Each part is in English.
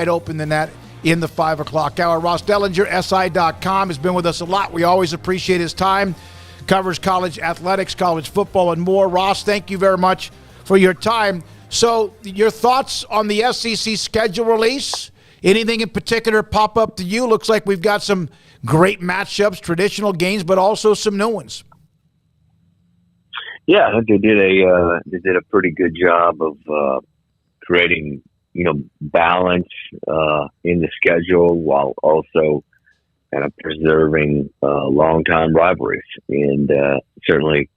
open than that in the 5 o'clock hour. Ross Dellenger, SI.com, has been with us a lot. We always appreciate his time. Covers college athletics, college football, and more. Ross, thank you very much for your time. So your thoughts on the SEC schedule release? Anything in particular pop up to you? Looks like we've got some great matchups, traditional games, but also some new ones. Yeah, I think they did a pretty good job of creating, balance in the schedule while also kind of preserving long-time rivalries. And certainly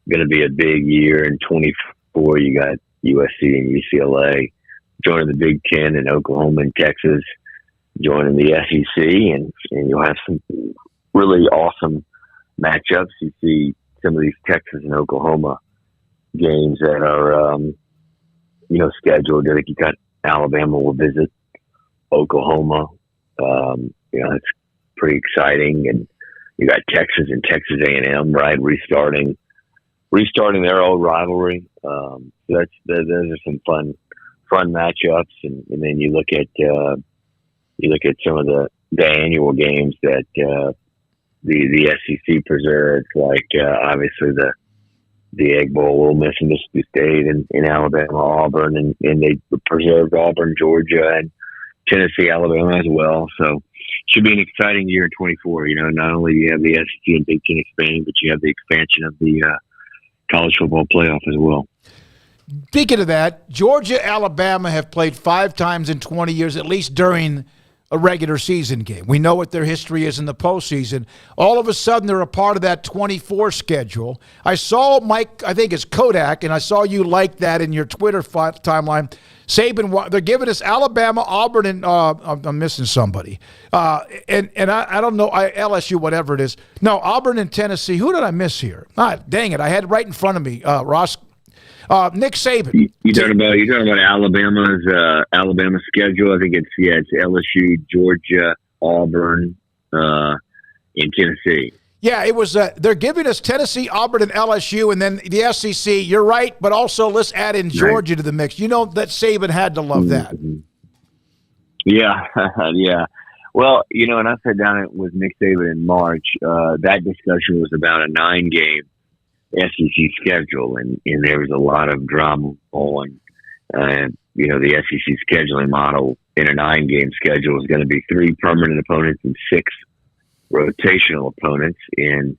going to be a big year in 24. You got USC and UCLA joining the Big Ten, and Oklahoma and Texas joining the SEC, and you'll have some really awesome matchups. You see some of these Texas and Oklahoma games that are, scheduled. I think you got Alabama will visit Oklahoma. It's pretty exciting, and you got Texas and Texas A&M, right, restarting their old rivalry. So those are some fun matchups, and then you look at some of the annual games that the SEC preserved, like obviously the Egg Bowl, Ole Miss and Mississippi State, and in Alabama, Auburn, and they preserved Auburn, Georgia, and Tennessee, Alabama as well. So should be an exciting year in 24. Not only do you have the SEC and Big Ten expanding, but you have the expansion of the college football playoff as well. Speaking of that, Georgia, Alabama have played 5 times in 20 years, at least during a regular season game. We know what their history is in the postseason. All of a sudden, they're a part of that 24 schedule. I saw Mike, I think it's Kodak, and I saw you like that in your Twitter timeline. Saban, they're giving us Alabama, Auburn, and I'm missing somebody. And I don't know, LSU, whatever it is. No, Auburn and Tennessee. Who did I miss here? Dang it, I had it right in front of me. Ross. Nick Saban. You talking about Alabama's schedule? I think it's LSU, Georgia, Auburn, and Tennessee. Yeah, it was. They're giving us Tennessee, Auburn, and LSU, and then the SEC. You're right, but also let's add in Georgia to the mix. You know that Saban had to love that. Yeah, yeah. Well, and I sat down with Nick Saban in March. That discussion was about a 9-game SEC schedule, and there was a lot of drama on, the SEC scheduling model in a 9-game schedule is going to be 3 permanent opponents and 6 rotational opponents. And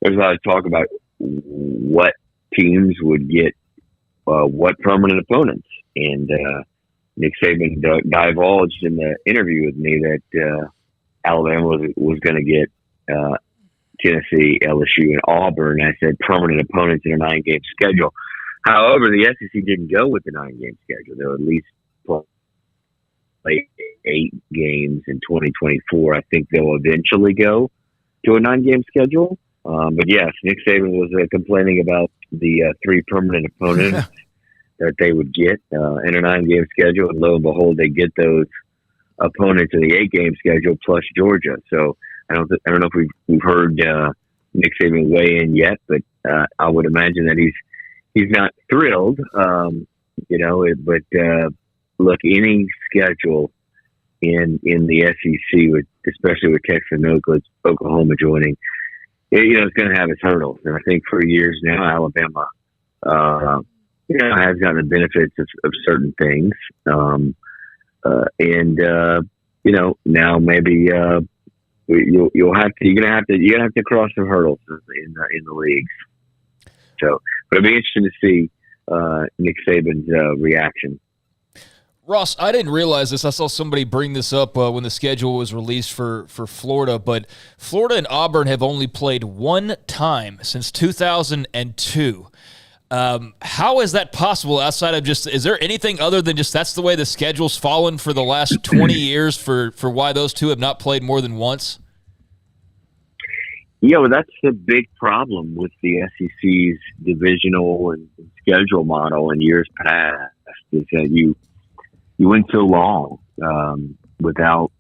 there's a lot of talk about what teams would get what permanent opponents. And Nick Saban divulged in the interview with me that Alabama was going to get Tennessee, LSU, and Auburn. I said permanent opponents in a 9-game schedule. However, the SEC didn't go with the 9-game schedule. They'll at least play 8 games in 2024. I think they'll eventually go to a 9-game schedule. But yes, Nick Saban was complaining about the 3 permanent opponents that they would get in a 9-game schedule. And lo and behold, they get those opponents in the 8-game schedule plus Georgia. So I don't know if we've heard Nick Saban weigh in yet, but I would imagine that he's not thrilled, But look, any schedule in the SEC, especially with Texas and Oklahoma joining, it's going to have its hurdles. And I think for years now, Alabama, has gotten the benefits of certain things, now maybe. You're gonna have to cross some hurdles in the leagues. So, but it'll be interesting to see Nick Saban's reaction. Ross, I didn't realize this. I saw somebody bring this up when the schedule was released for Florida, but Florida and Auburn have only played 1 time since 2002. How is that possible outside of is there anything other than just that's the way the schedule's fallen for the last 20 years for why those two have not played more than once? Yeah, well, that's the big problem with the SEC's divisional and schedule model in years past is that you went so long without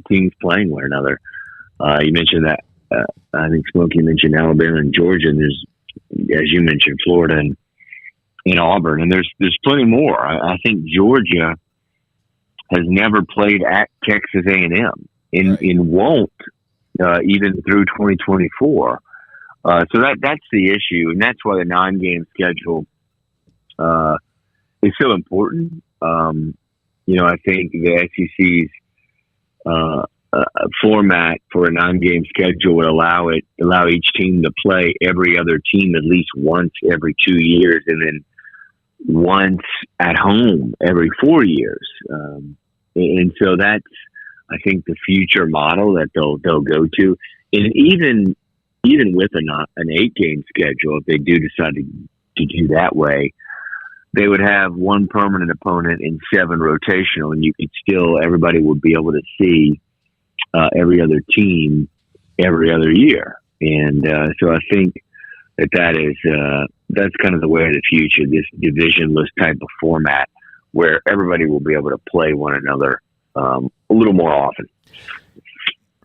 teams playing one another. You mentioned that, I think Smoak, you mentioned Alabama and Georgia, and there's, as you mentioned, Florida and Auburn, and there's plenty more. I think Georgia has never played at Texas A&M and won't even through 2024. So that's the issue, and that's why the 9-game schedule is so important. I think the SEC's format for a 9-game schedule would allow each team to play every other team at least once every 2 years, and then once at home every 4 years. And so that's, I think, the future model that they'll go to. And even with an 8-game schedule, if they do decide to do that way, they would have one permanent opponent and 7 rotational, and everybody would be able to see every other team every other year. And so I think that's kind of the way of the future, this divisionless type of format where everybody will be able to play one another a little more often.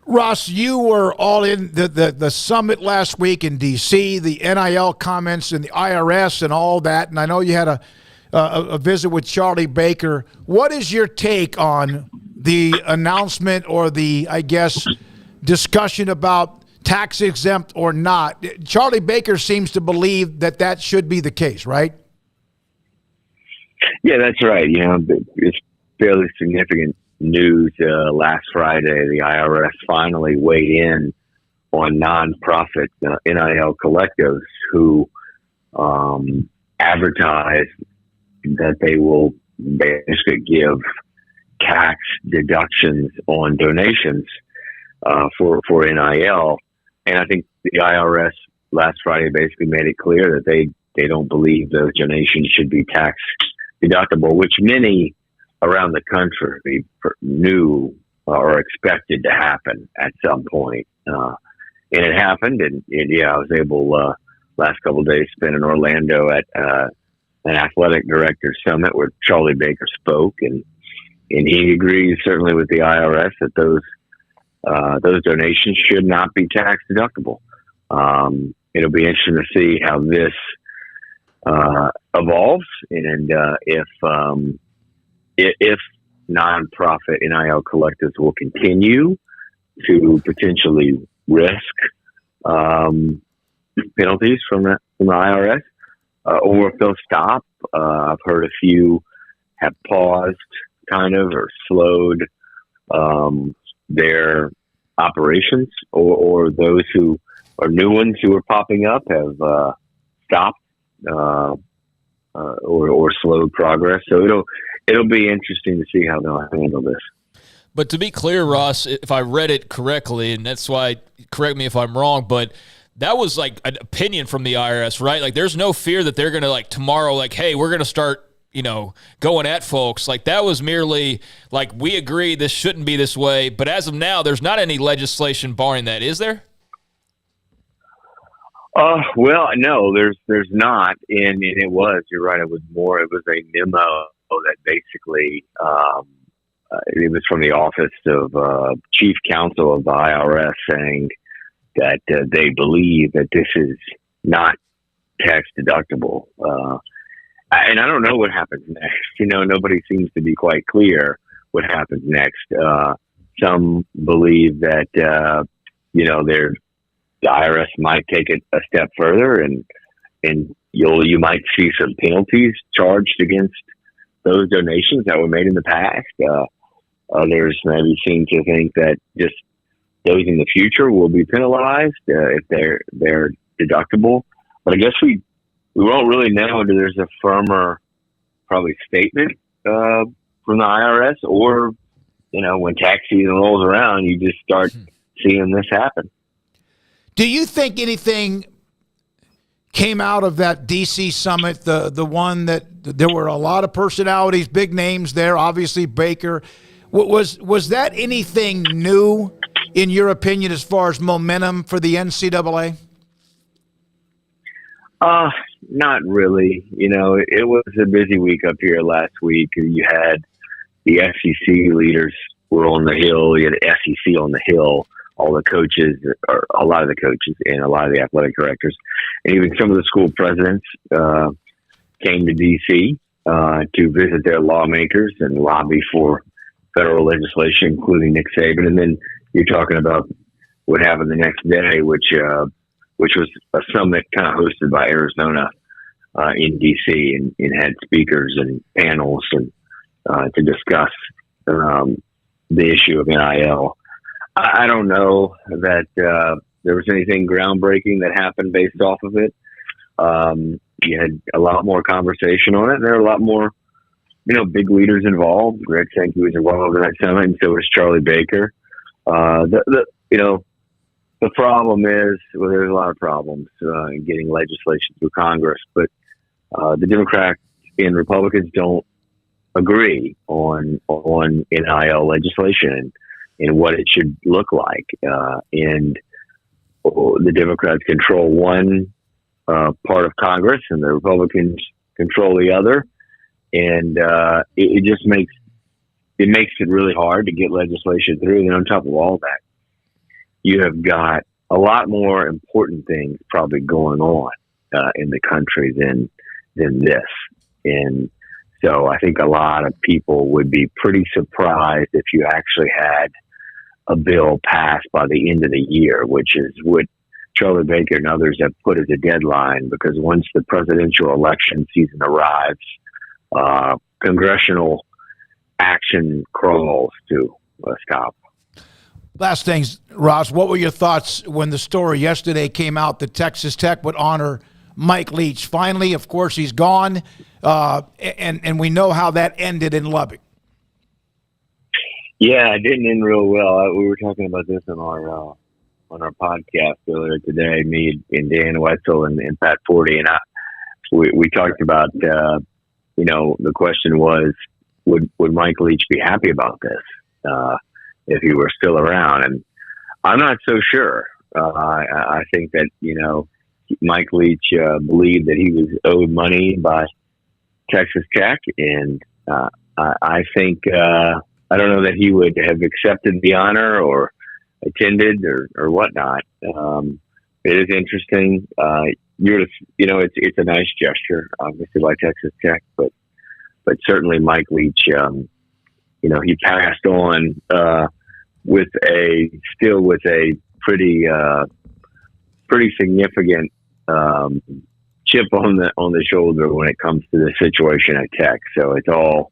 Ross, you were all in the summit last week in D.C., the NIL comments and the IRS and all that, and I know you had a visit with Charlie Baker. What is your take on the announcement or the, I guess, discussion about tax exempt or not? Charlie Baker seems to believe that should be the case, right? Yeah, that's right. It's fairly significant news. Last Friday, the IRS finally weighed in on nonprofit NIL collectives who advertise that they will basically give tax deductions on donations for NIL. And I think the IRS last Friday basically made it clear that they don't believe those donations should be tax deductible, which many around the country knew or expected to happen at some point. And it happened. And I was able last couple of days spend in Orlando at an athletic director summit where Charlie Baker spoke, and he agrees certainly with the IRS that those donations should not be tax deductible. It'll be interesting to see how this evolves, and if nonprofit NIL collectives will continue to potentially risk penalties from the IRS, or if they'll stop. I've heard a few have paused kind of or slowed their operations, or those who are new ones who are popping up have stopped or slowed progress. So it'll be interesting to see how they'll handle this. But to be clear, Ross, if I read it correctly, and that's why, correct me if I'm wrong, but that was like an opinion from the IRS, right? Like there's no fear that they're going to like tomorrow, like, hey, we're going to start, going at folks. Like that was merely like, we agree this shouldn't be this way. But as of now, there's not any legislation barring that, is there? Well, no, there's not. And you're right. It was a memo that basically, it was from the office of chief counsel of the IRS saying that they believe that this is not tax deductible. And I don't know what happens next. Nobody seems to be quite clear what happens next. Some believe that, the IRS might take it a step further, and you might see some penalties charged against those donations that were made in the past. Others maybe seem to think that just those in the future will be penalized if they're deductible. But I guess we won't really know until there's a firmer probably statement from the IRS, or when tax season rolls around, you just start seeing this happen. Do you think anything came out of that D.C. summit, the one that there were a lot of personalities, big names there, obviously Baker? Was that anything new, in your opinion, as far as momentum for the NCAA? Not really. It was a busy week up here last week. You had the SEC leaders were on the Hill. You had SEC on the Hill. All the coaches, or a lot of the coaches, and a lot of the athletic directors, and even some of the school presidents came to D.C. To visit their lawmakers and lobby for federal legislation, including Nick Saban, and then you're talking about what happened the next day, which was a summit kind of hosted by Arizona in D.C. and had speakers and panels and to discuss the issue of NIL. I don't know that there was anything groundbreaking that happened based off of it. You had a lot more conversation on it. There are a lot more, big leaders involved. Greg Sankey was involved in that summit, and so was Charlie Baker. The problem is, well, there's a lot of problems in getting legislation through Congress, but the Democrats and Republicans don't agree on NIL legislation and what it should look like. And the Democrats control one part of Congress, and the Republicans control the other, and it just makes it really hard to get legislation through. And on top of all that, you have got a lot more important things probably going on in the country than this. And so I think a lot of people would be pretty surprised if you actually had a bill passed by the end of the year, which is what Charlie Baker and others have put as a deadline, because once the presidential election season arrives, congressional action crawls to a stop. Last things, Ross, what were your thoughts when the story yesterday came out that Texas Tech would honor Mike Leach? Finally, of course, he's gone, and we know how that ended in Lubbock. Yeah, it didn't end real well. We were talking about this on our podcast earlier today, me and Dan Wetzel and Pat Forty, and we talked about, the question was, would Mike Leach be happy about this if he were still around? And I'm not so sure. I think that, Mike Leach believed that he was owed money by Texas Tech, and I think I don't know that he would have accepted the honor or attended or whatnot. It is interesting. It's a nice gesture, obviously, by Texas Tech, but certainly Mike Leach, he passed on with a pretty significant chip on the shoulder when it comes to the situation at Tech. So it's all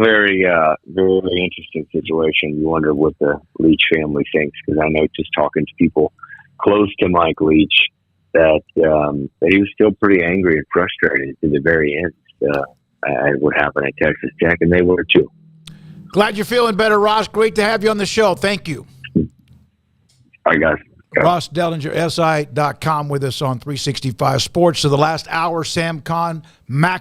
very very interesting situation. You wonder what the Leach family thinks, because I know just talking to people close to Mike Leach that he was still pretty angry and frustrated to the very end at what happened at Texas Tech, and they were too. Glad you're feeling better, Ross. Great to have you on the show. Thank you. All right, guys. Ross Dellenger, SI.com, with us on 365 Sports. So the last hour, Sam Kahn, Max